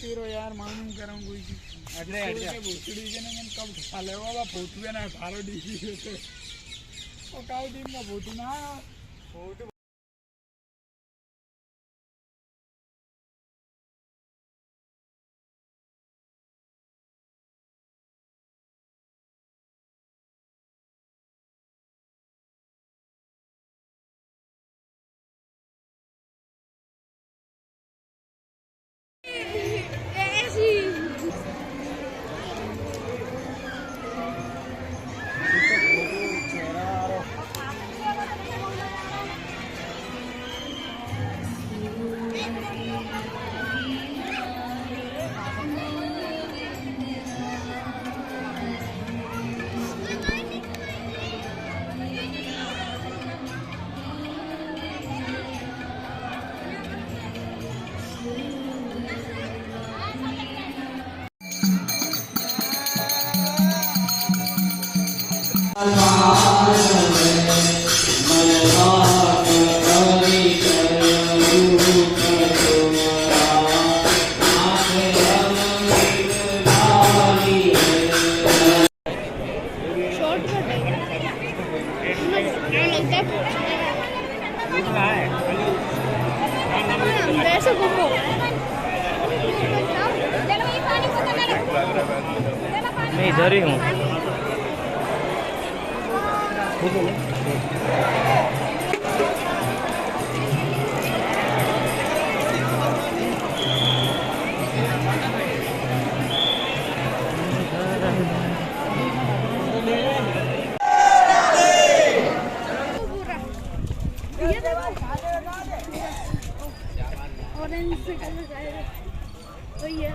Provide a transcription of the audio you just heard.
तेरो यार मालूम करूं कोई की अगले हट जा भोसड़ी के ने कब साले बाबा फोटो ना थारो डीसी ओ काउ टीम का फोटो ना फोटो मैं इधर ही हूँ। ऑरेंज से कलर आएगा तो ये